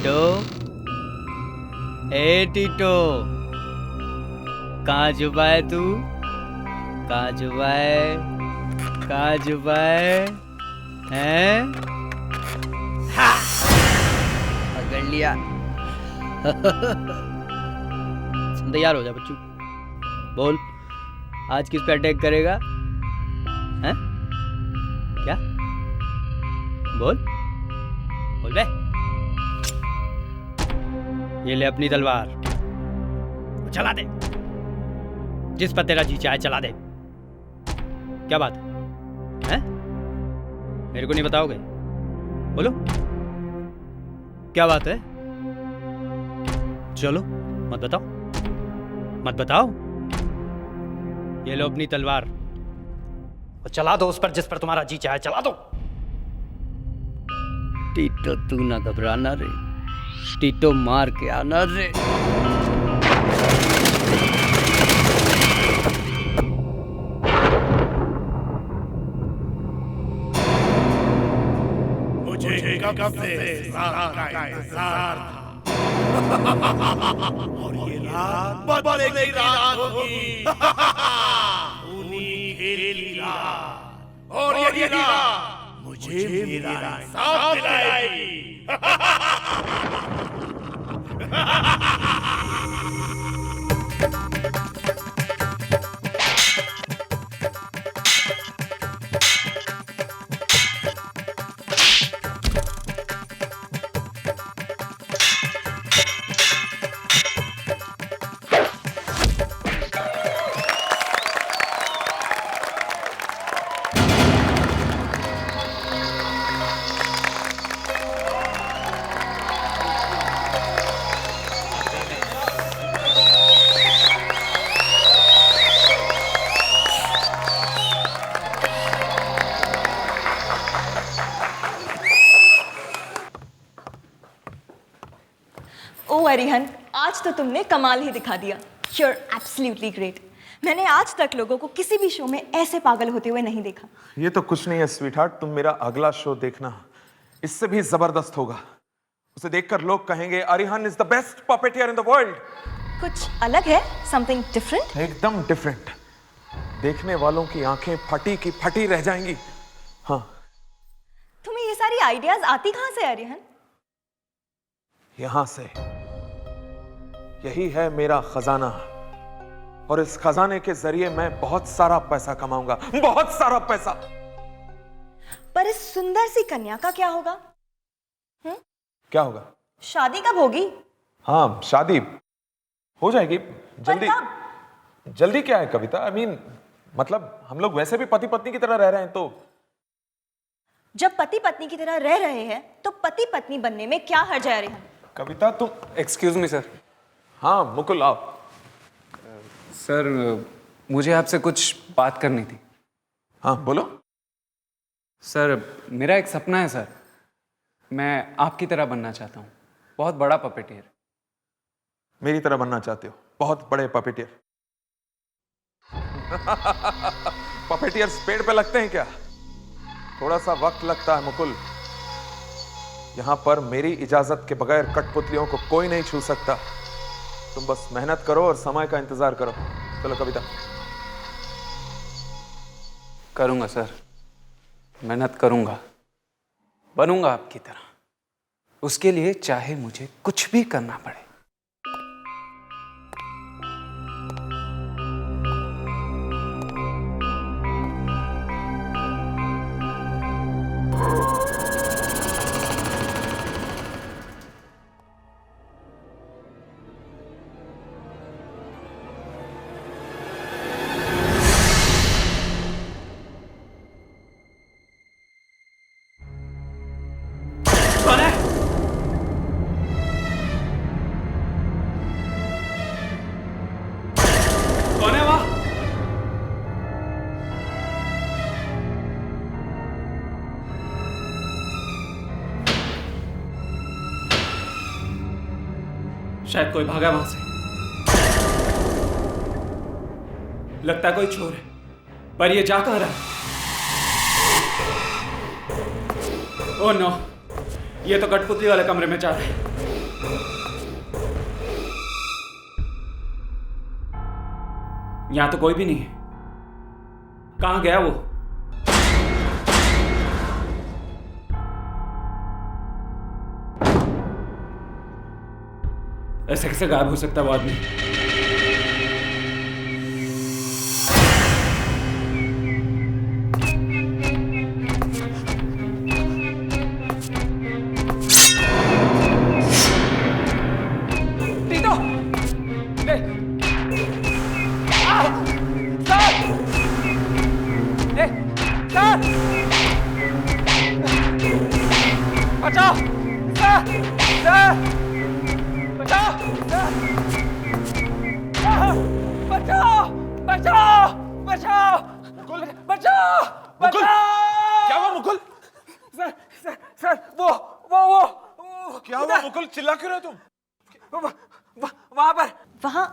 टीटो, ए टीटो, कहाँ छुपा है तू? कहाँ छुपा है? कहाँ छुपा है? हैं? पकड़ लिया। तैयार हो जा बच्चू। बोल, आज किस पे अटैक करेगा? हैं? क्या? बोल, बोल बे। ये ले अपनी तलवार, चला दे। जिस पर तेरा जी चाहे चला दे। क्या बात है? हैं? मेरे को नहीं बताओगे? बोलो, क्या बात है? चलो, मत बताओ, मत बताओ। ये लो अपनी तलवार और चला दो उस पर जिस पर तुम्हारा जी चाहे चला दो। टीटो तू ना घबराना रे, टीटो मार के आना रे। मुझे कब से रात का इंतजार था। और ये रात बदलेगी रात होगी। खूनी खेली रात, और यही रात मुझे मेरा इंसाफ दिलाएगी। ओ अरिहन, आज तो तुमने कमाल ही दिखा दिया। You're absolutely great. मैंने आज तक लोगों को किसी भी शो में ऐसे पागल होते हुए नहीं देखा। ये तो कुछ नहीं है स्वीटहार्ट, तुम मेरा अगला शो देखना, इससे भी जबरदस्त होगा। उसे देखकर लोग कहेंगे Arihan is the best puppeteer in the world. कुछ अलग है, समथिंग डिफरेंट। एकदम डिफरेंट। देखने वालों की आंखें फटी की फटी रह जाएंगी। हाँ, तुम्हें ये सारी आइडियाज आती कहां से अरिहन? यहां से। यही है मेरा खजाना, और इस खजाने के जरिए मैं बहुत सारा पैसा कमाऊंगा, बहुत सारा पैसा। पर इस सुंदर सी कन्या का क्या होगा? क्या होगा? शादी कब होगी? हाँ, शादी हो जाएगी जल्दी। पर कब? जल्दी क्या है कविता? आई मीन मतलब हम लोग वैसे भी पति पत्नी की तरह रह रहे हैं, तो जब पति पत्नी की तरह रह रहे हैं तो पति पत्नी बनने में क्या हर्ज है अरिहन? कविता तुम। Excuse me sir. हाँ मुकुल आओ। सर मुझे आपसे कुछ बात करनी थी। हाँ बोलो। सर मेरा एक सपना है सर, मैं आपकी तरह बनना चाहता हूँ, बहुत बड़ा पपेटियर। मेरी तरह बनना चाहते हो? बहुत बड़े पपेटियर। पपेटियर्स पेड़ पे लगते हैं क्या? थोड़ा सा वक्त लगता है मुकुल। यहां पर मेरी इजाजत के बगैर कठपुतलियों को कोई नहीं छू सकता। तुम बस मेहनत करो और समय का इंतजार करो। चलो कविता। करूँगा सर, मेहनत करूँगा, बनूंगा आपकी तरह। उसके लिए चाहे मुझे कुछ भी करना पड़े। कौन है? कौन है वहां? शायद कोई भागा वहां से। लगता है कोई चोर है, पर ये जा कहां रहा है? ओह नो, ये तो कठपुतली वाले कमरे में जा रहा है। यहाँ तो कोई भी नहीं है। कहाँ गया वो? ऐसे कैसे गायब हो सकता है वो आदमी? टीटो! नहीं! सर! सर! बचाओ! सर! सर! बचाओ! बचाओ! बचाओ! बचाओ! मुकुल! बचाओ! मुकुल! बचाओ! क्या हुआ मुकुल? सर वो क्या हुआ मुकुल? चिल्ला क्यों रहे तुम? वहां पर, वहाँ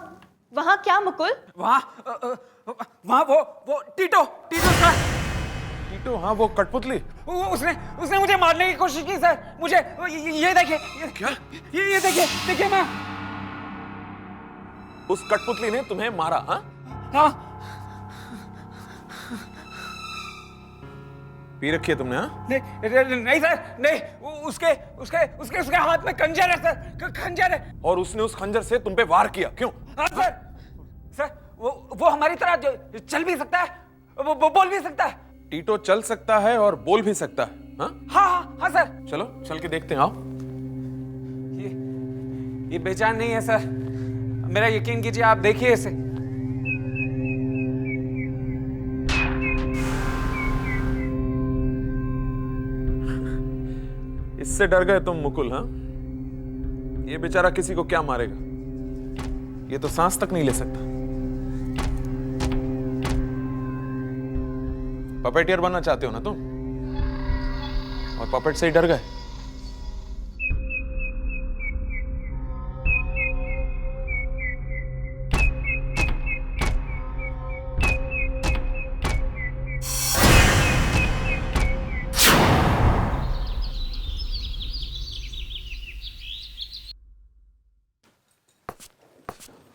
वहाँ क्या मुकुल? वहां वो टीटो सर। टीटो? हाँ, वो कठपुतली। उसने मुझे मारने की कोशिश की सर। मुझे ये देखिए। क्या? ये देखिए मैं। उस कठपुतली ने तुम्हें मारा? हाँ? हाँ। पी रखी है तुमने? हाँ? नहीं सर, नहीं। उसके हाथ में खंजर है सर, खंजर है। और उसने उस खंजर से तुम पे वार किया, क्यों? हाँ सर, वो हमारी तरह चल भी सकता है, वो बोल भी सकता है। टीटो चल सकता है और बोल भी सकता है? हाँ? हाँ सर। चलो चल के देखते हैं, आओ। ये बेजान नहीं है सर, मेरा यकीन कीजिए, आप देखिए इसे। इससे डर गए तुम मुकुल? हाँ? ये बेचारा किसी को क्या मारेगा? ये तो सांस तक नहीं ले सकता। पपेटियर बनना चाहते हो ना तुम? और पपेट से ही डर गए?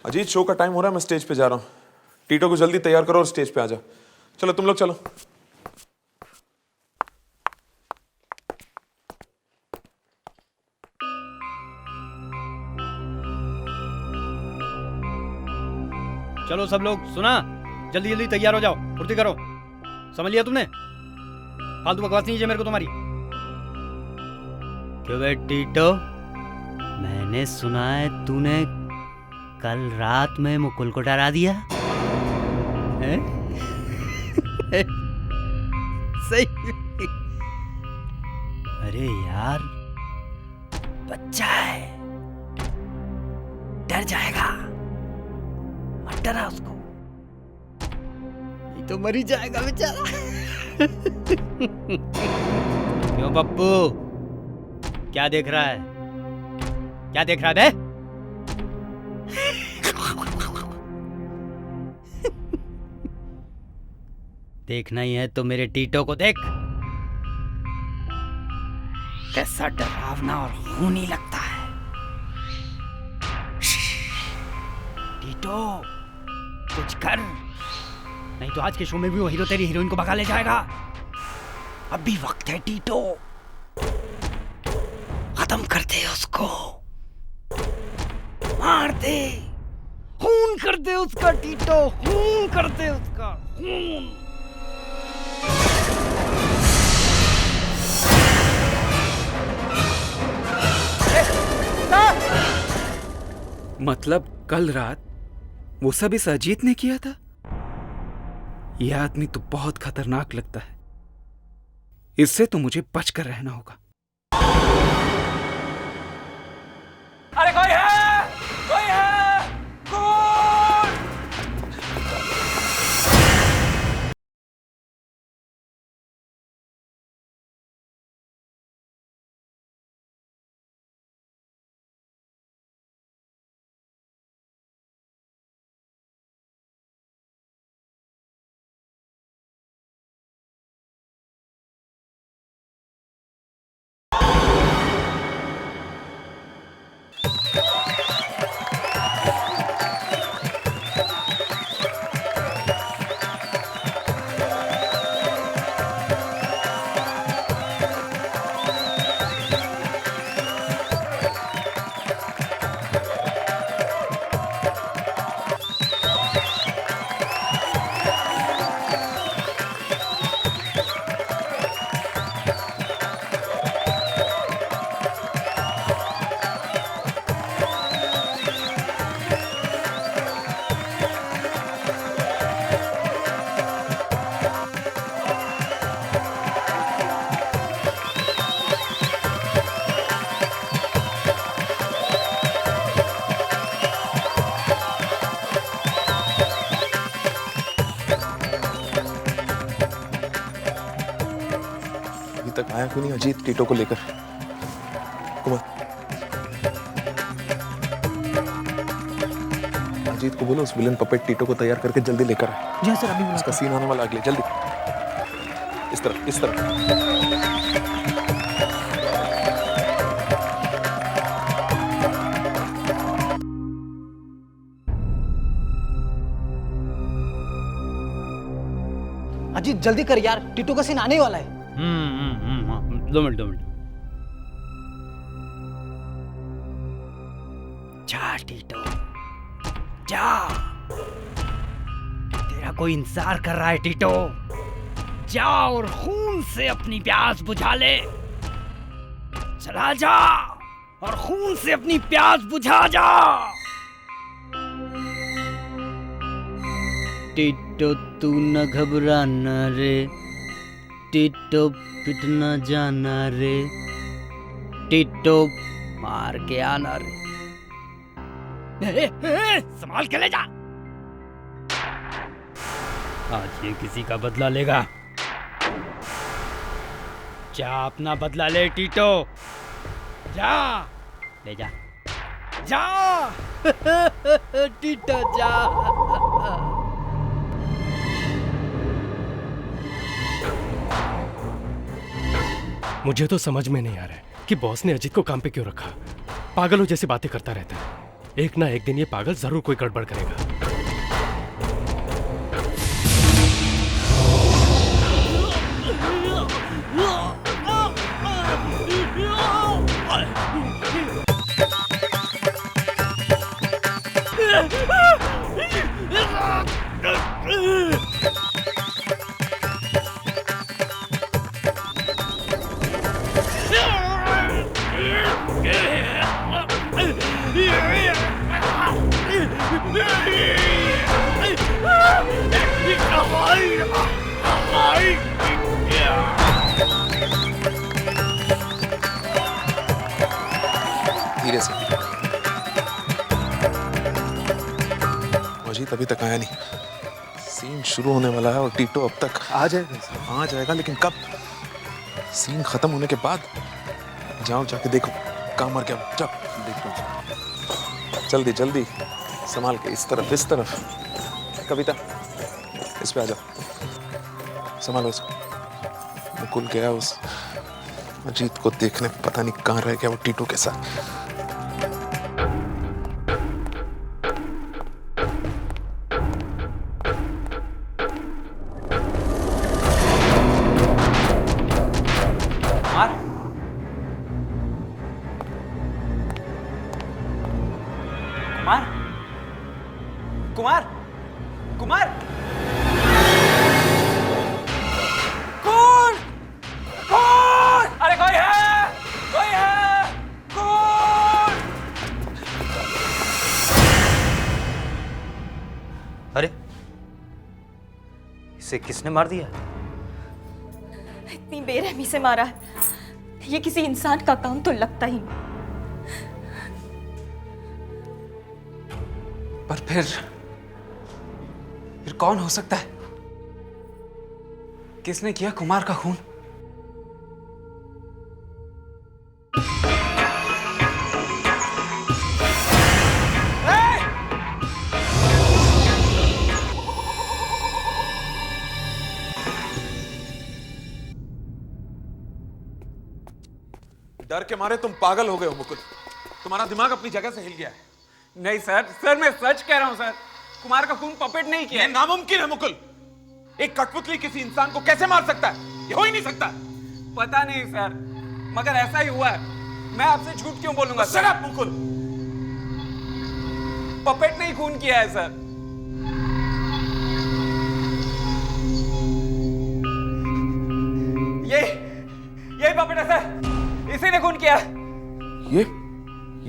अजीत, शो का टाइम हो रहा है, मैं स्टेज पे जा रहा हूँ। टीटो को जल्दी तैयार करो और स्टेज पे आ जाओ। चलो तुम लोग चलो। चलो सब लोग, सुना? जल्दी जल्दी तैयार हो जाओ, फुर्ती करो। समझ लिया तुमने? फालतू बकवास नहीं चाहिए मेरे को तुम्हारी। क्यों बे टीटो, मैंने सुना है तूने कल रात में मुकुल को डरा दिया है? सही? अरे यार, बच्चा है, डर जाएगा, मत डरा उसको, ये तो मर ही जाएगा बेचारा। क्यों पप्पू, क्या देख रहा है? क्या देख रहा है बे? देखना ही है तो मेरे टीटो को देख, कैसा डरावना और खूनी लगता है। टीटो, कुछ कर, नहीं तो आज के शो में भी वो हीरो तेरी हीरोइन को भगा ले जाएगा। अभी वक्त है टीटो, खत्म कर दे उसको, मार दे, खून कर दे उसका टीटो, खून कर दे उसका खून। मतलब कल रात वो सब इस अजीत ने किया था? यह आदमी तो बहुत खतरनाक लगता है, इससे तो मुझे बचकर रहना होगा। अरे कोई है, कोई है, कौन? आया क्यों नहीं अजीत टीटो को लेकर? कुमार, अजीत को बोलो उस विलन पपेट टीटो को तैयार करके जल्दी लेकर आए। जी सर, अभी बुलाता उसका सीन आने वाला, अगले जल्दी। इस तरफ, इस तरफ। हूँ। अजीत जल्दी कर यार, टीटू का सीन आने वाला है। हाँ, 2 मिनट। जा टीटो, जा, तेरा कोई इंतजार कर रहा है टीटो। जा और खून से अपनी प्यास बुझा ले। चला जा और खून से अपनी प्यास बुझा जा। टीटो तू न घबराना रे, टीटो पिट न जाना रे, टीटो मार के आना रे। संभाल के ले जा। आज ये किसी का बदला लेगा। जा अपना बदला ले टीटो, जा, ले जा, जा। टीटो जा। मुझे तो समझ में नहीं आ रहा है कि बॉस ने अजीत को काम पे क्यों रखा। पागलों जैसी बातें करता रहता है। एक ना एक दिन ये पागल जरूर कोई गड़बड़ करेगा। धीरे से। अजीत अभी तक आया नहीं। सीन शुरू होने वाला है और टीटो अब तक आ जाएगा, लेकिन कब? सीन खत्म होने के बाद। जाओ जाके देखो कहाँ मर गया। जाओ देखो, जल्दी जल्दी, संभाल के। इस तरफ, इस तरफ। कविता, इस पे आ जाओ, संभालो इसको। मुकुल गया उस अजीत को देखने, पता नहीं कहाँ रह गया वो टीटू के साथ। कुमार, कुमार, कौन? कौन? अरे कोई है, कोई है, कौन? अरे इसे किसने मार दिया? इतनी बेरहमी से मारा है, ये किसी इंसान का काम तो लगता ही नहीं। पर फिर कौन हो सकता है? किसने किया कुमार का खून? डर के मारे तुम पागल हो गए हो मुकुल। तुम्हारा दिमाग अपनी जगह से हिल गया है। नहीं सर, मैं सच कह रहा हूं सर। कुमार का खून पपेट नहीं किया। ये नामुमकिन है मुकुल। एक कठपुतली किसी इंसान को कैसे मार सकता है? ये हो ही नहीं सकता। पता नहीं सर, मगर ऐसा ही हुआ है। मैं आपसे झूठ क्यों बोलूंगा sir? Shut up Mukul. Puppet ने ही खून किया है सर। ये पपेट है सर, इसी ने खून किया। ये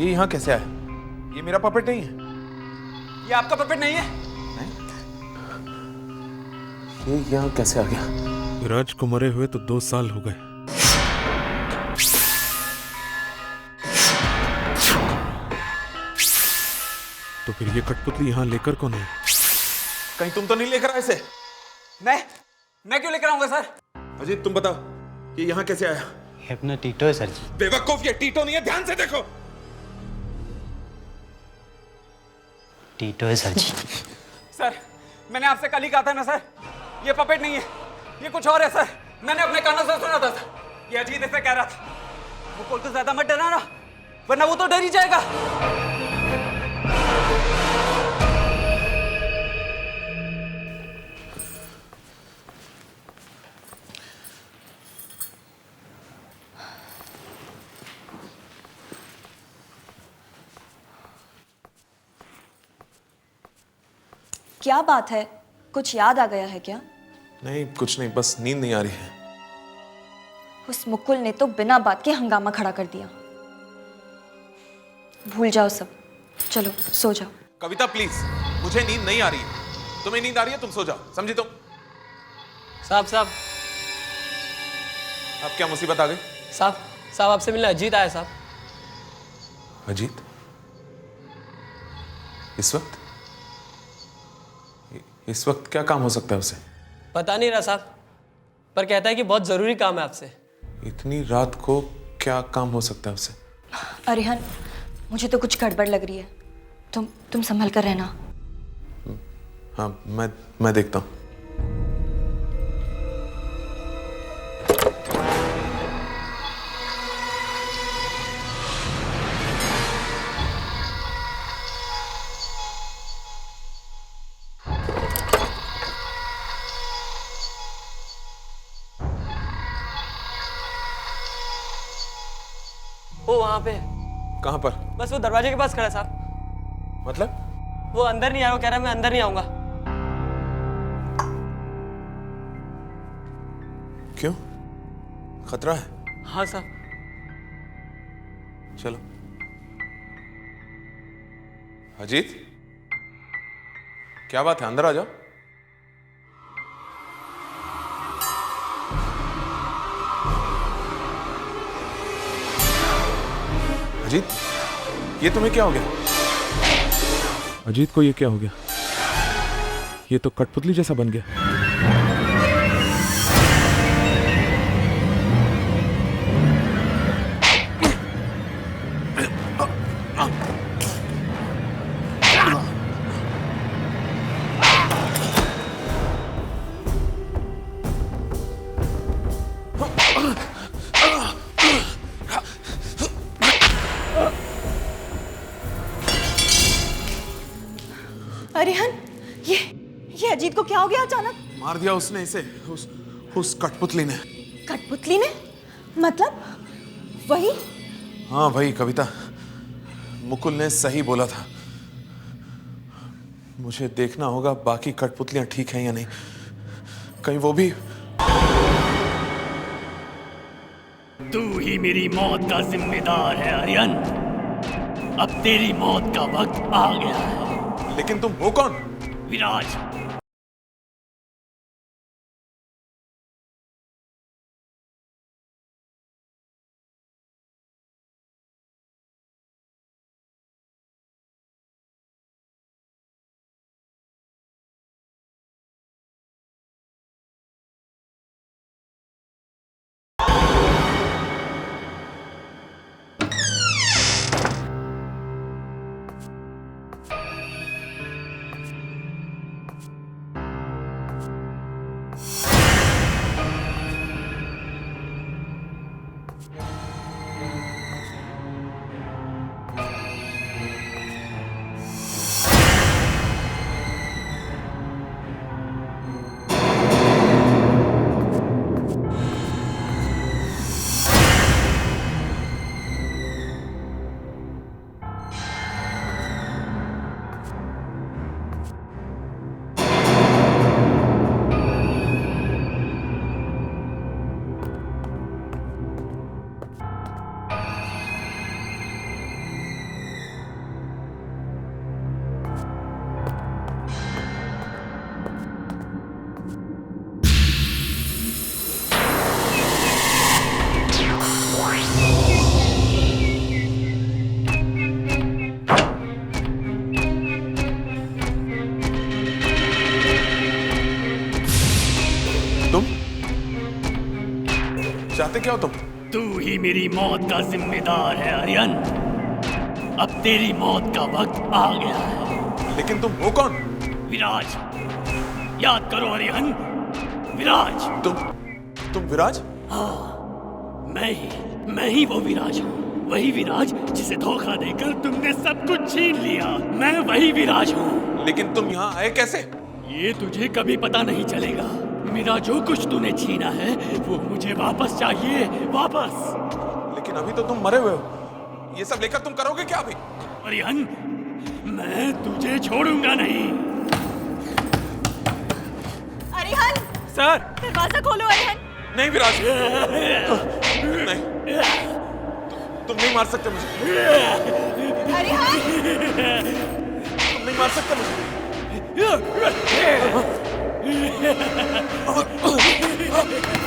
यहां कैसे आया? ये मेरा पपेट नहीं है। ये आपका पपेट नहीं है? ये यहाँ कैसे आ गया? राज को मरे हुए तो 2 साल हो गए। तो फिर ये कठपुतली यहाँ लेकर कौन है? कहीं तुम तो नहीं लेकर आए इसे? मैं क्यों लेकर आऊंगा सर? अजीत तुम बताओ, ये यहाँ कैसे आया? ये अपना टीटो है सर जी। बेवकूफ, ये टीटो नहीं है, ध्यान से देखो। टीटो है सर जी। सर, मैंने आपसे कल ही कहा था ना सर, ये पपेट नहीं है, ये कुछ और है सर। मैंने अपने कानों से सुना था सर। ये अजीत ऐसे कह रहा था। मुकुल को ज्यादा मत डराना, वरना वो तो डर ही जाएगा। क्या बात है, कुछ याद आ गया है क्या? नहीं, कुछ नहीं, बस नींद नहीं आ रही है। उस मुकुल ने तो बिना बात के हंगामा खड़ा कर दिया। भूल जाओ सब, चलो सो जाओ। कविता प्लीज, मुझे नींद नहीं आ रही है। तुम्हें नींद आ रही है, तुम सो जाओ, समझी तुम? साहब अब क्या मुसीबत आ गई? साहब आपसे मिलने अजीत आया साहब। अजीत? इस वक्त क्या काम हो सकता है उसे? पता नहीं रहा साहब, पर कहता है कि बहुत जरूरी काम है आपसे। इतनी रात को क्या काम हो सकता है उसे? अरिहन, मुझे तो कुछ गड़बड़ लग रही है। तुम संभल कर रहना। हाँ, मैं देखता हूँ। वो वहां पे। कहाँ पर? बस वो दरवाजे के पास खड़ा है साहब। मतलब? वो अंदर नहीं आया, वो कह रहा है मैं अंदर नहीं आऊंगा। क्यों? खतरा है? हाँ साहब। चलो। अजीत, क्या बात है? अंदर आ जाओ। अजीत, ये तुम्हें क्या हो गया? अजीत को ये क्या हो गया? ये तो कठपुतली जैसा बन गया। अरिहन, ये अजीत को क्या हो गया अचानक? मार दिया उसने इसे, उस कठपुतली ने। कठपुतली ने? मतलब वही? हाँ वही कविता, मुकुल ने सही बोला था। मुझे देखना होगा बाकी कठपुतलियां ठीक हैं या नहीं, कहीं वो भी। तू ही मेरी मौत का जिम्मेदार है अरियन। अब तेरी मौत का वक्त आ गया है। लेकिन तुम हो कौन? विराज, चाहते क्या हो तुम? तू ही मेरी मौत का जिम्मेदार है आर्यन। अब तेरी मौत का वक्त आ गया है। लेकिन तुम हो कौन? विराज, याद करो आर्यन, विराज। तुम विराज? मैं ही वो विराज हूँ। वही विराज जिसे धोखा देकर तुमने सब कुछ छीन लिया। मैं वही विराज हूँ। लेकिन तुम यहाँ आए कैसे? ये तुझे कभी पता नहीं चलेगा। मेरा जो कुछ तूने छीना है वो मुझे वापस चाहिए, वापस। लेकिन अभी तो तुम मरे हुए हो। ये सब लेकर तुम करोगे क्या अभी? आर्यन, मैं तुझे छोड़ूंगा नहीं। अरिहन, सर। दरवाजा खोलो अरिहन। नहीं विराज, नहीं, तुम नहीं मार सकते मुझे। अरिहन, तुम नहीं मार सकते मुझे।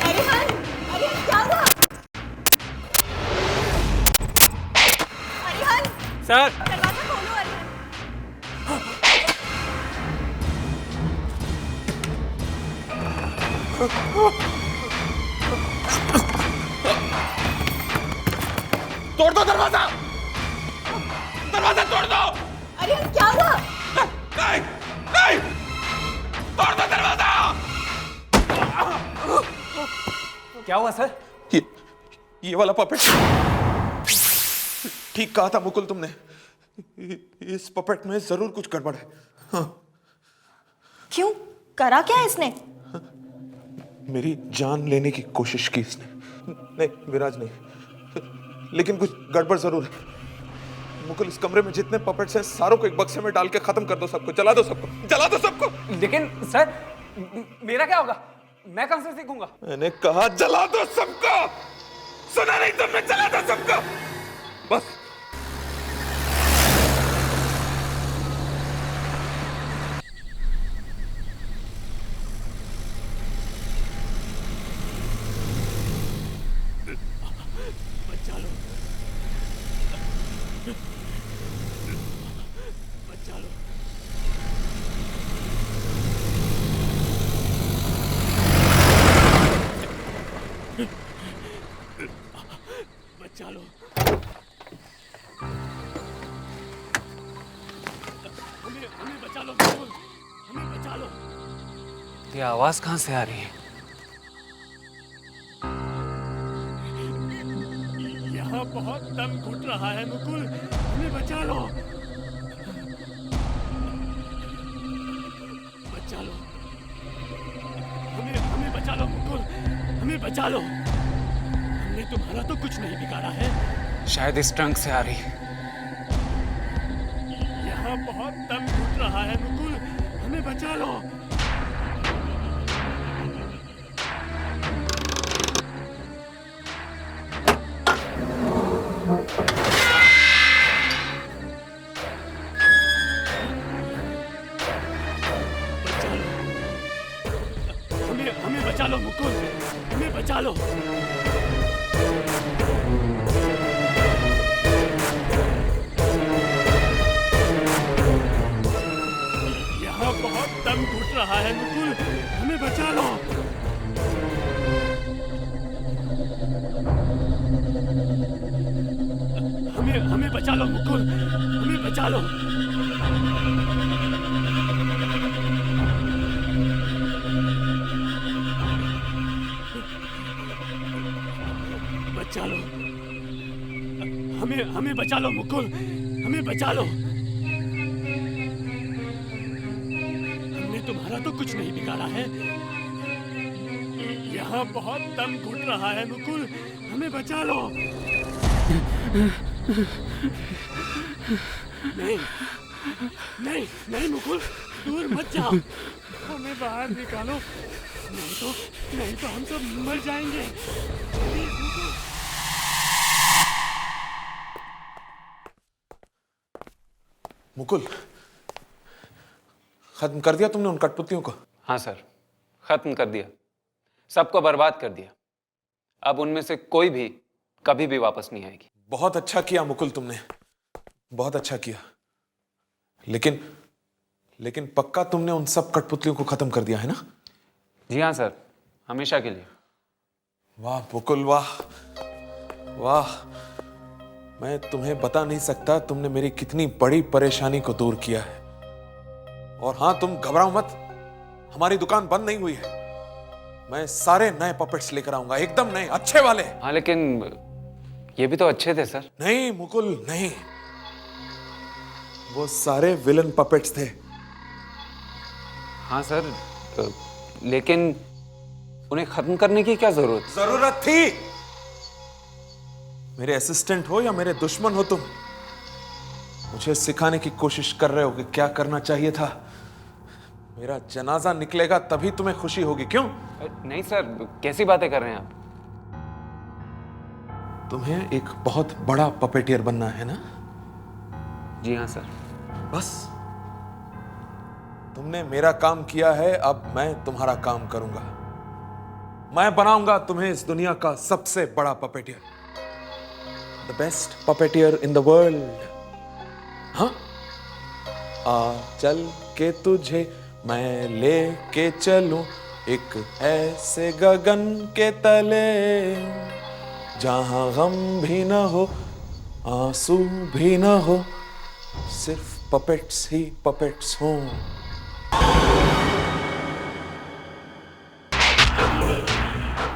अरिहन, अरिहन क्या हुआ? अरिहन, सर। दरवाजा खोलो अरिहन। तोड़ दो दरवाजा, दरवाजा तोड़ दो। अरिहन क्या हुआ? नहीं, नहीं, तोड़ दो दरवाजा। क्या हुआ सर? ये वाला पपेट। ठीक कहा था मुकुल तुमने। इस पपेट में जरूर कुछ गड़बड़ है। हाँ। क्यों? करा क्या इसने? मेरी जान लेने की कोशिश की इसने। नहीं विराज नहीं, लेकिन कुछ गड़बड़ जरूर है। मुकुल, इस कमरे में जितने पपेट्स हैं सारों को एक बक्से में डाल के खत्म कर दो सबको, जला दो सबको, जला दो सबको। लेकिन सर, मेरा क्या होगा? मैं कहां से सीखूंगा? मैंने कहा जला दो सबको। सुना नहीं तुमने? जला दो सबको बस। बचा लो, बचा लो। बचा लो। हमें बचा लो बिल्कुल, हमें बचा लो। ये आवाज कहां से आ रही है? यहाँ बहुत दम घुट रहा है मुकुल, हमें बचा लो। बचा लो, हमें बचा लो मुकुल, हमें बचा लो। हमने तुम्हारा तो कुछ नहीं बिगाड़ा है। शायद इस ट्रंक से आ रही है। यहाँ बहुत दम घुट रहा है मुकुल, हमें बचा लो। बचा लो, हमें बचा लो मुकुल, हमें बचा लो। यहाँ बहुत दम घुट रहा है मुकुल, हमें बचा लो। हमें बचा लो मुकुल, हमें बचा लो। बचा लो, हमें बचा लो मुकुल, हमें बचा लो। हमने तुम्हारा तो कुछ नहीं बिगाड़ा है। यहाँ बहुत दम घुट रहा है मुकुल, हमें बचा लो। नहीं, नहीं, नहीं मुकुल, दूर मत जाओ। हमें बाहर निकालो, नहीं तो हम सब मर जाएंगे। प्लीज मुकुल। मुकुल, खत्म कर दिया तुमने उन कठपुतलियों को? हाँ सर, खत्म कर दिया, सबको बर्बाद कर दिया। अब उनमें से कोई भी कभी भी वापस नहीं आएगी। बहुत अच्छा किया मुकुल तुमने, बहुत अच्छा किया। लेकिन पक्का तुमने उन सब कठपुतलियों को खत्म कर दिया है ना? जी हाँ सर, हमेशा के लिए। वाह मुकुल वाह वाह, मैं तुम्हें बता नहीं सकता तुमने मेरी कितनी बड़ी परेशानी को दूर किया है। और हाँ, तुम घबराओ मत, हमारी दुकान बंद नहीं हुई है। मैं सारे नए पपेट्स लेकर आऊंगा, एकदम नए, अच्छे वाले। हाँ लेकिन ये भी तो अच्छे थे सर। नहीं मुकुल नहीं, वो सारे विलन पपेट्स थे। हाँ सर, लेकिन उन्हें खत्म करने की क्या जरूरत थी? मेरे असिस्टेंट हो या मेरे दुश्मन हो तुम, मुझे सिखाने की कोशिश कर रहे हो कि क्या करना चाहिए था। मेरा जनाजा निकलेगा तभी तुम्हें खुशी होगी, क्यों? नहीं सर, कैसी बातें कर रहे हैं आप? तुम्हें एक बहुत बड़ा पपेटियर बनना है ना? जी हाँ सर। बस तुमने मेरा काम किया है, अब मैं तुम्हारा काम करूंगा। मैं बनाऊंगा तुम्हें इस दुनिया का सबसे बड़ा puppeteer, the best puppeteer in the world. हाँ, आ चल के तुझे मैं लेके चलूं एक ऐसे गगन के तले, जहां गम भी ना हो आंसू भी ना हो, सिर्फ पपेट्स ही पपेट्स हों।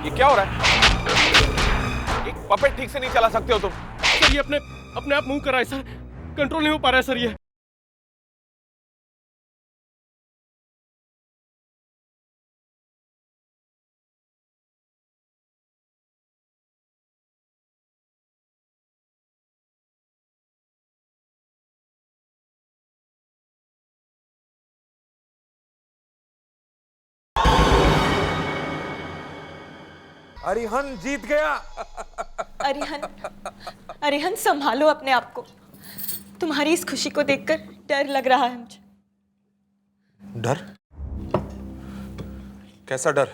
ये क्या हो रहा है? एक पपेट ठीक से नहीं चला सकते हो तुम? सर ये अपने आप मूव कर रहा है सर, कंट्रोल नहीं हो पा रहा है सर ये। अरिहन जीत गया। अरिहन, अरिहन संभालो अपने आप को। तुम्हारी इस खुशी को देखकर डर लग रहा है मुझे। डर? कैसा डर?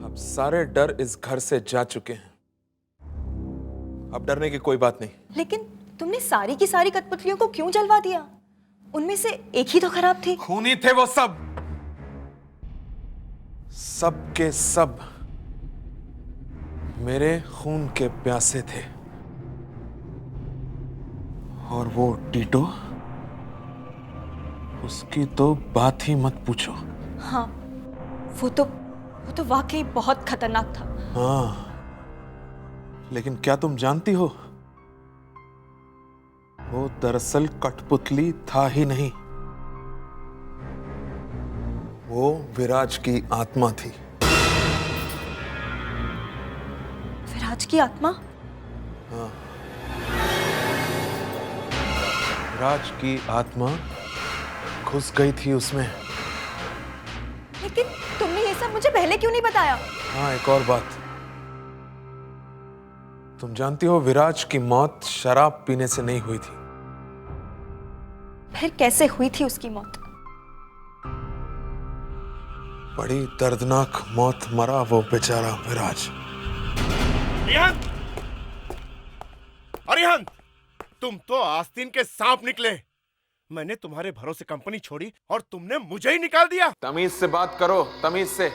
अब सारे डर इस घर से जा चुके हैं, अब डरने की कोई बात नहीं। लेकिन तुमने सारी की सारी कठपुतलियों को क्यों जलवा दिया? उनमें से एक ही तो खराब थी। खूनी थे वो सब, सब के सब मेरे खून के प्यासे थे। और वो टीटो, उसकी तो बात ही मत पूछो। हाँ, वो तो वाकई बहुत खतरनाक था। हाँ, लेकिन क्या तुम जानती हो, वो दरअसल कठपुतली था ही नहीं, वो विराज की आत्मा थी। विराज की आत्मा? हाँ, विराज की आत्मा घुस गई थी उसमें। लेकिन तुमने ये सब मुझे पहले क्यों नहीं बताया? हाँ, एक और बात, तुम जानती हो विराज की मौत शराब पीने से नहीं हुई थी। फिर कैसे हुई थी उसकी मौत? बड़ी दर्दनाक मौत मरा वो बेचारा विराज। अरिहंत! अरिहंत! तुम तो आस्तीन के सांप निकले। मैंने तुम्हारे भरोसे कंपनी छोड़ी और तुमने मुझे ही निकाल दिया। तमीज से बात करो, तमीज से।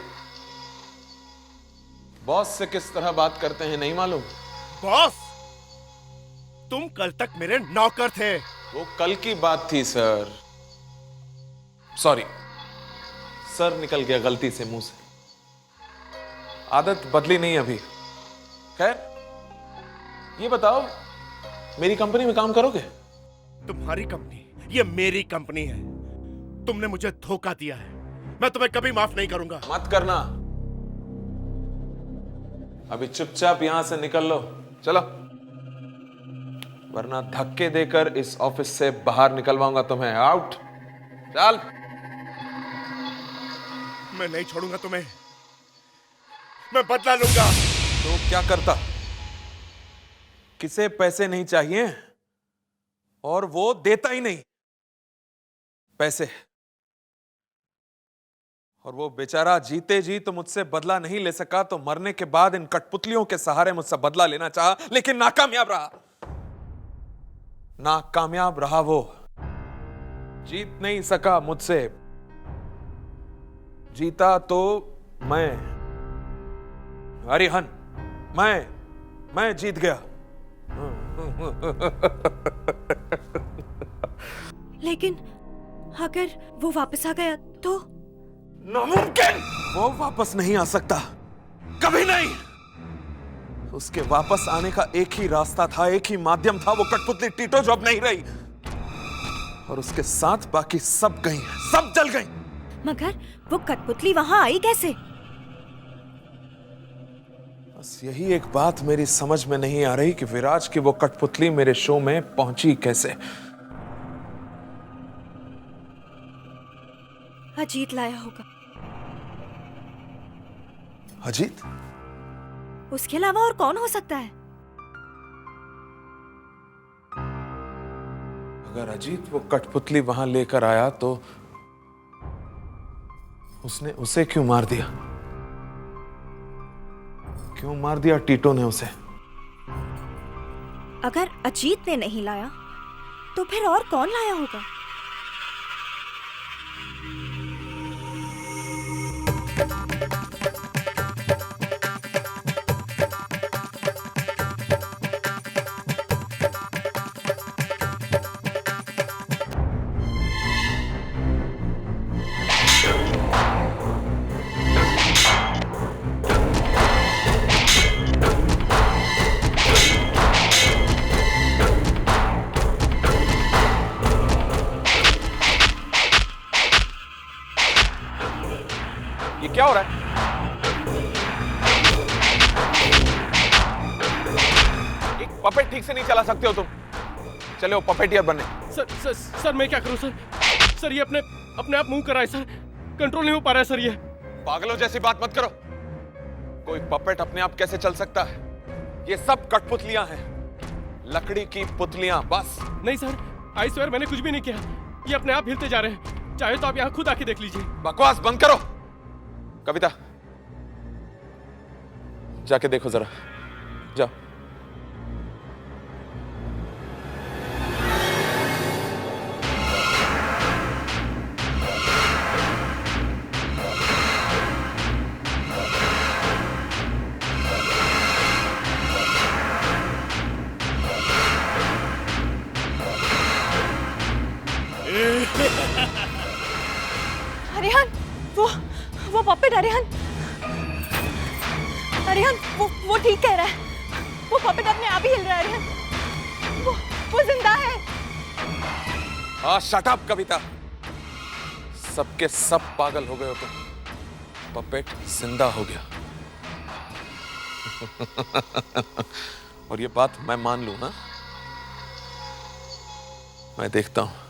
बॉस से किस तरह बात करते हैं नहीं मालूम? बॉस, तुम कल तक मेरे नौकर थे। वो कल की बात थी सर, सॉरी सर, निकल गया गलती से मुंह से, आदत बदली नहीं अभी। खैर, ये बताओ, मेरी कंपनी में काम करोगे? तुम्हारी कंपनी, ये मेरी कंपनी है। तुमने मुझे धोखा दिया है, मैं तुम्हें कभी माफ नहीं करूंगा। मत करना, अभी चुपचाप यहां से निकल लो, चलो, वरना धक्के देकर इस ऑफिस से बाहर निकलवाऊंगा तुम्हें। आउट, चल। मैं नहीं छोड़ूंगा तुम्हें, मैं बदला लूंगा। तो क्या करता? किसे पैसे नहीं चाहिए और वो देता ही नहीं पैसे, और वो बेचारा जीते जी तो मुझसे बदला नहीं ले सका, तो मरने के बाद इन कठपुतलियों के सहारे मुझसे बदला लेना चाहा, लेकिन नाकामयाब रहा। नाकामयाब रहा, वो जीत नहीं सका मुझसे। जीता तो मैं, अरिहन, मैं जीत गया। लेकिन अगर वो वापस आ गया तो? नामुमकिन! वो वापस नहीं आ सकता, कभी नहीं। उसके वापस आने का एक ही रास्ता था, एक ही माध्यम था, वो कठपुतली टीटो जो अब नहीं रही, और उसके साथ बाकी सब गई, सब जल गई। मगर वो कठपुतली वहां आई कैसे? बस यही एक बात मेरी समझ में नहीं आ रही कि विराज की वो कठपुतली मेरे शो में पहुंची कैसे। अजीत लाया होगा। अजीत? उसके अलावा और कौन हो सकता है? अगर अजीत वो कठपुतली वहां लेकर आया तो उसने उसे क्यों मार दिया? क्यों मार दिया टीटो ने उसे? अगर अजीत ने नहीं लाया तो फिर और कौन लाया होगा? ये क्या हो रहा है? एक पपेट ठीक से नहीं चला सकते हो तुम? चले हो पपेटियर बनने। सर मैं क्या करूं सर? सर ये अपने आप मूव कर रहा है सर, कंट्रोल नहीं हो पा रहा है सर। ये पागलों जैसी बात मत करो। कोई पपेट अपने आप कैसे चल सकता है? ये सब कठपुतलियां हैं, लकड़ी की पुतलियां बस। नहीं सर, आई स्वेयर मैंने कुछ भी नहीं किया। ये अपने आप हिलते जा रहे हैं, चाहे तो आप यहाँ खुद आके देख लीजिए। बकवास बंद करो। कविता, जाके देखो जरा, जाओ। अरिहन, वो पपेट अरिहन वो ठीक कह रहा है। वो पपेट अपने आप ही हिल रहा है अरिहन। वो जिंदा है। हाँ, शट अप कविता। सबके सब पागल हो गए हो तुम। पपेट जिंदा हो गया। और ये बात मैं मान लूं ना? मैं देखता हूं।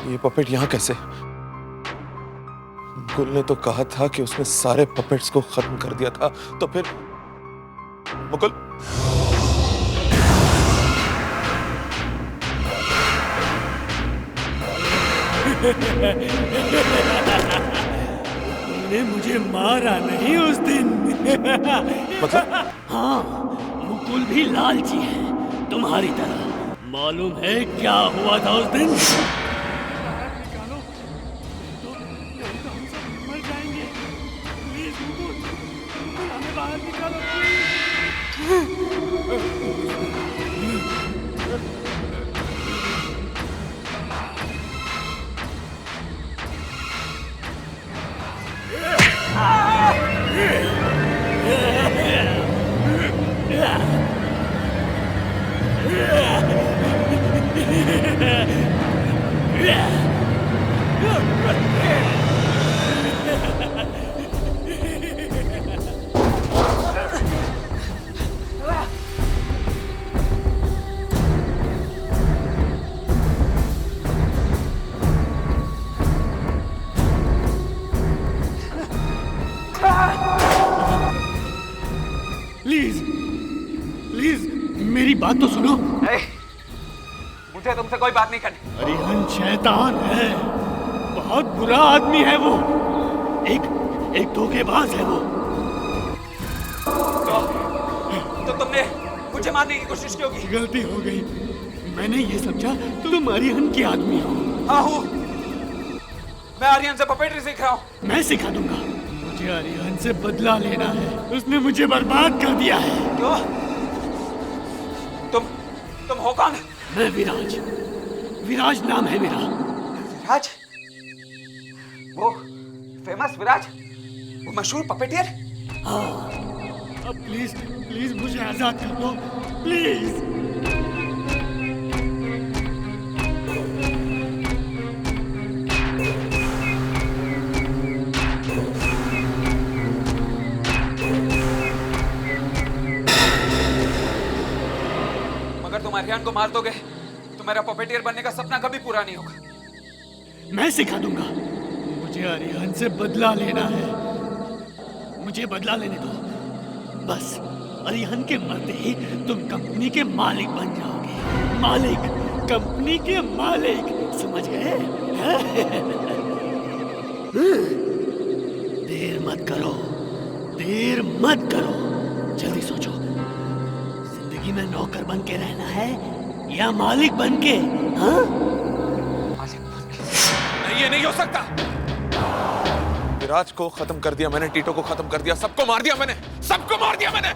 ये पपेट यहां कैसे? गुल ने तो कहा था कि उसने सारे पपेट्स को खत्म कर दिया था, तो फिर मुकुल? तुमने मुझे मारा नहीं उस दिन। मतलब? हाँ, मुकुल भी लालची है तुम्हारी तरह। मालूम है क्या हुआ था उस दिन? निकालो, नहीं तो हम सब मर जाएंगे। प्लीज मुकुल, हमें बाहर निकालो बात तो सुनो। मुझे तुमसे कोई बात नहीं करनी। अरिहन शैतान है, बहुत बुरा आदमी है वो, एक धोखेबाज है वो। तो तुमने मुझे मारने की कोशिश क्यों की? गलती हो गई, मैंने ये समझा तुम अरिहन के आदमी हो। हाँ हूँ, मैं आर्यन से पपेटरी सीख रहा हूँ। मैं सिखा दूंगा। मुझे अरिहन से बदला लेना है, उसने मुझे बर्बाद कर दिया है। क्यों? तुम हो कौन? मैं विराज, विराज नाम है मेरा। विराज? वो फेमस विराज, वो मशहूर पपेटियर? हाँ, अब प्लीज प्लीज मुझे आजाद कर दो, प्लीज। मगर तुम आर्यन को मार दोगे तो मेरा पपेटियर बनने का सपना कभी पूरा नहीं होगा। मैं सिखा दूंगा। मुझे अरिहन से बदला लेना है, मुझे बदला लेने दो बस। अरिहन के मरते ही तुम कंपनी के मालिक बन जाओगे। मालिक, कंपनी के मालिक, समझ गए? देर मत करो, देर मत करो, जल्दी सोचो। जिंदगी में नौकर बन के रहना है या मालिक बन के? हाँ? नहीं, ये नहीं हो सकता। विराज को खत्म कर दिया मैंने, टीटो को खत्म कर दिया, सबको मार दिया मैंने, सबको मार दिया मैंने।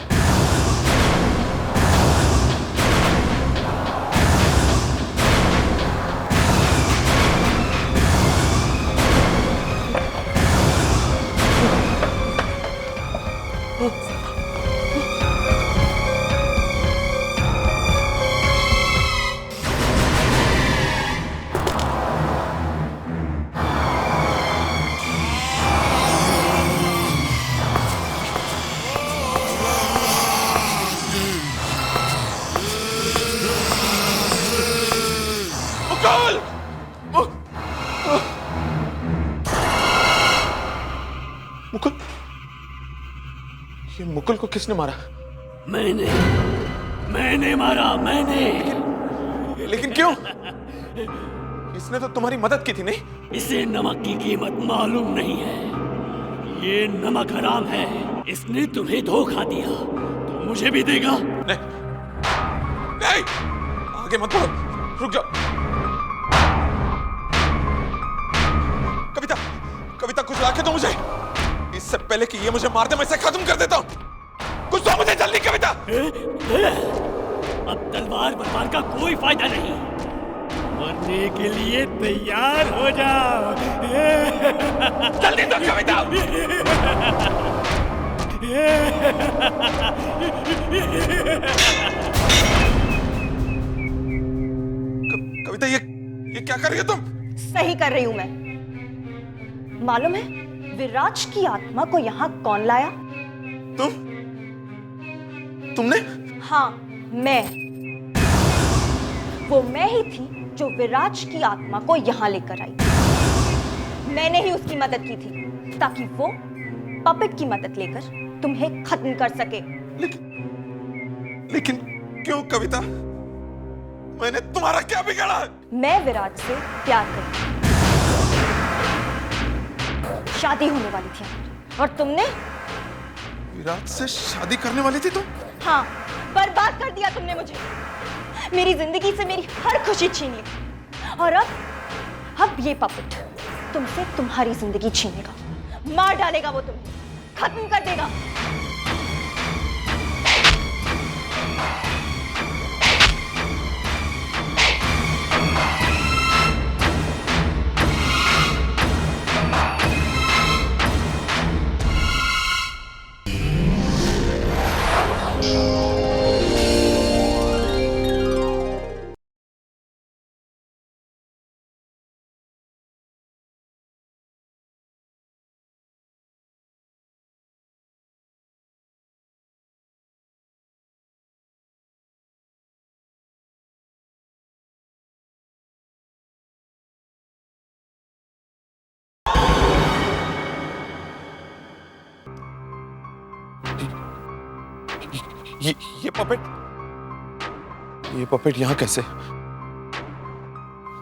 मुकुल, ये मुकुल को किसने मारा? मैंने मारा, मैंने। लेकिन क्यों? इसने तो तुम्हारी मदद की थी, नहीं? इसे नमक की कीमत मालूम नहीं है। ये नमक हराम है, इसने तुम्हें धोखा दिया तो मुझे भी देगा। नहीं, नहीं, आगे मत बढ़ो, रुक जाओ। कविता कुछ लाके दो मुझे, इससे पहले कि ये मुझे मार दे मैं इसे खत्म कर देता हूं। कुछ दो मुझे जल्दी कविता। अब तलवार बलवार का कोई फायदा नहीं, मरने के लिए तैयार हो जाओ। जल्दी दो कविता। कविता, ये क्या कर रही हो तुम? सही कर रही हूं मैं। मालूम है विराज की आत्मा को यहाँ कौन लाया? तुमने? हाँ, मैं। वो मैं ही थी जो विराज की आत्मा को यहाँ लेकर आई। मैंने ही उसकी मदद की थी ताकि वो पपेट की मदद लेकर तुम्हें खत्म कर सके। लेकिन क्यों कविता? मैंने तुम्हारा क्या बिगाड़ा? मैं विराज से प्यार करती हूँ, शादी होने वाली थी और तुमने? विराज से शादी करने वाली थी तुम? हाँ, बर्बाद कर दिया तुमने मुझे। मेरी जिंदगी से मेरी हर खुशी छीन ली और अब ये पपेट तुमसे तुम्हारी जिंदगी छीनेगा, मार डालेगा, वो तुम्हें खत्म कर देगा। ये पपेट ये पपेट यहाँ कैसे?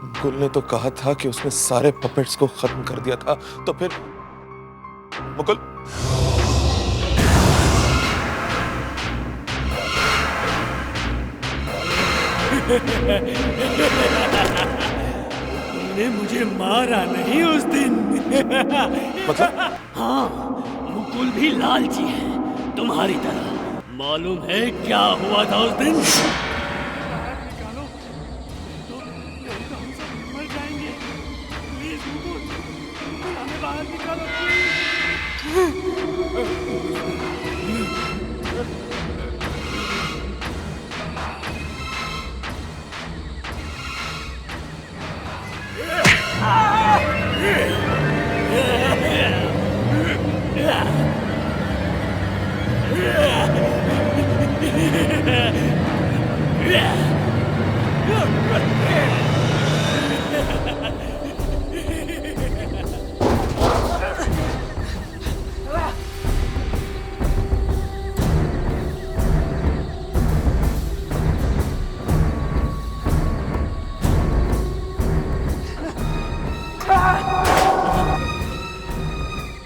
मुकुल ने तो कहा था कि उसने सारे पपेट्स को खत्म कर दिया था, तो फिर मुकुल तुमने मुझे मारा नहीं उस दिन। मतलब? हाँ, मुकुल भी लालची है तुम्हारी तरह। मालूम है क्या हुआ था उस दिन? निकालो, तो हम सब मर जाएंगे। प्लीज मुकुल, हमें बाहर निकालो।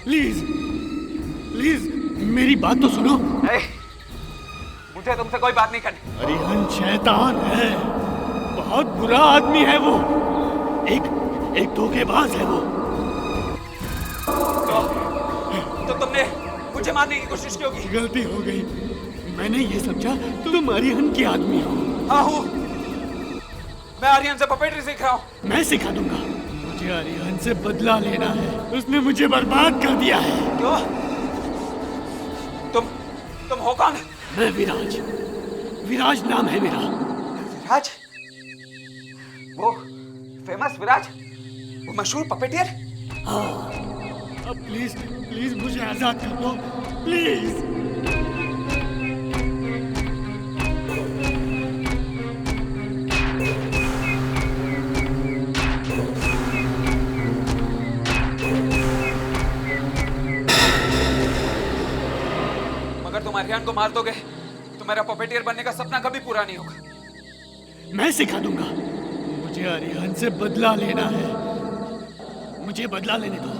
प्लीज प्लीज मेरी बात तो सुनो। मुझे तुमसे कोई बात नहीं करनी। अरिहंत शैतान है, बहुत बुरा आदमी है वो। एक धोखेबाज है वो। तो तुमने मुझे मारने की कोशिश क्यों की? गलती हो गई, मैंने ये समझा तुम अरिहंत की आदमी हो। हाँ हूँ, मैं आर्यन से पपेटरी सीख रहा हूँ। मैं सिखा दूंगा। मुझे अरिहंत से बदला लेना है, उसने मुझे बर्बाद कर दिया है। क्यों? तुम हो कौन? मैं विराज, विराज नाम है मेरा। विराज? वो फेमस विराज, वो मशहूर पपेटियर? हाँ, अब प्लीज प्लीज मुझे आजाद कर दो, प्लीज। मगर तुम आर्यन को मार दोगे तो मेरा पपेटियर बनने का सपना कभी पूरा नहीं होगा। मैं सिखा दूंगा। मुझे अरिहंत से बदला लेना है, मुझे बदला लेने दो।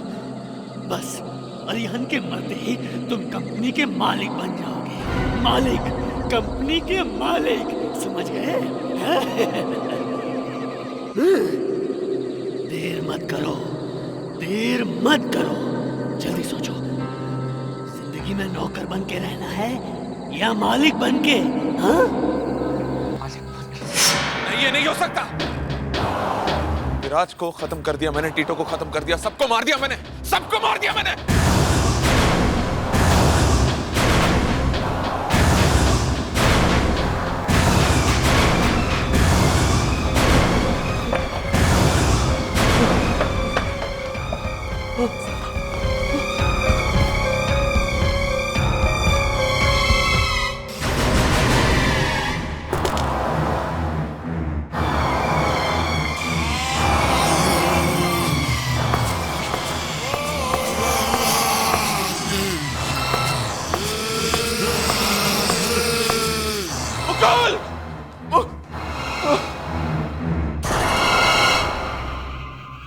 बस अरिहंत के मरते ही तुम कंपनी के मालिक बन जाओगे। मालिक, कंपनी के मालिक, समझ गए? देर मत करो, देर मत करो, जल्दी सोचो। जिंदगी में नौकर बन के रहना है या मालिक बन के? हाँ? नहीं, ये नहीं हो सकता। विराज को खत्म कर दिया मैंने, टीटो को खत्म कर दिया, सबको मार दिया मैंने, सबको मार दिया मैंने।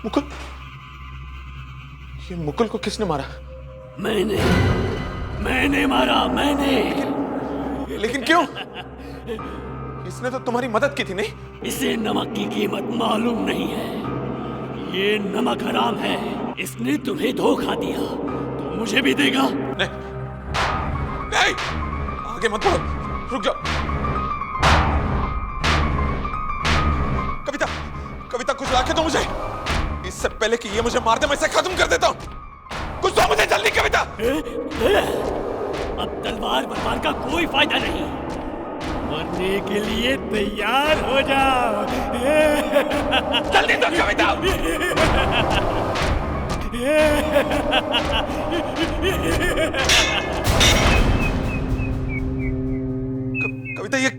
मुकुल, ये मुकुल को किसने मारा? मैंने मारा, मैंने। लेकिन क्यों? इसने तो तुम्हारी मदद की थी, नहीं? इसे नमक की कीमत मालूम नहीं है। ये नमक हराम है। इसने तुम्हें धोखा दिया तो मुझे भी देगा। नहीं, नहीं, आगे मत बढ़ो, रुक जाओ। कविता, कविता कुछ लाके दो मुझे। इससे पहले कि ये मुझे मार दे मैं इसे खत्म कर देता हूँ। कुछ तो मुझे जल्दी कविता। अब तलवार बरबार का कोई फायदा नहीं। मरने के लिए तैयार हो जाओ। जल्दी दो कविता। कविता, ये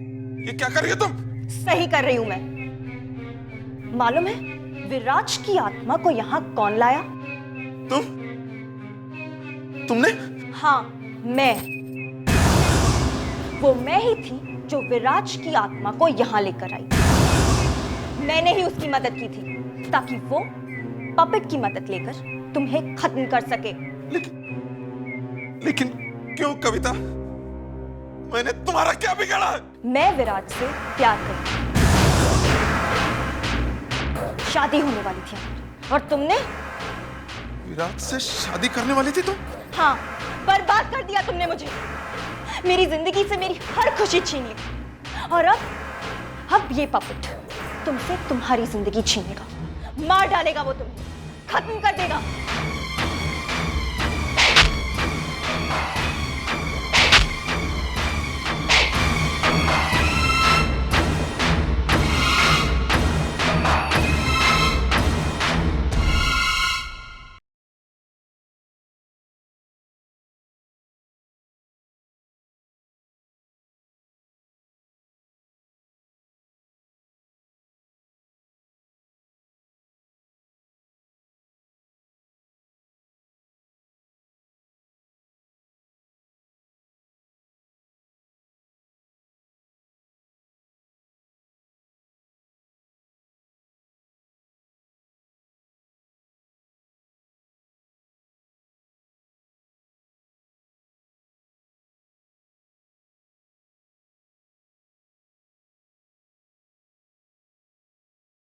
क्या कर रही हो तुम? सही कर रही हूं मैं। मालूम है विराज की आत्मा को यहाँ कौन लाया? तुमने? हाँ, मैं। वो मैं ही थी जो विराज की आत्मा को यहां लेकर आई। मैंने ही उसकी मदद की थी ताकि वो पपेट की मदद लेकर तुम्हें खत्म कर सके। लेकिन क्यों कविता? मैंने तुम्हारा क्या बिगाड़ा? मैं विराज से प्यार करती हूँ, शादी होने वाली थी हमारी, और तुमने? विराट से शादी करने वाली थी तुम? हाँ, बर्बाद कर दिया तुमने मुझे। मेरी जिंदगी से मेरी हर खुशी छीन ली, और अब ये पपेट तुमसे तुम्हारी जिंदगी छीनेगा, मार डालेगा, वो तुम्हें खत्म कर देगा।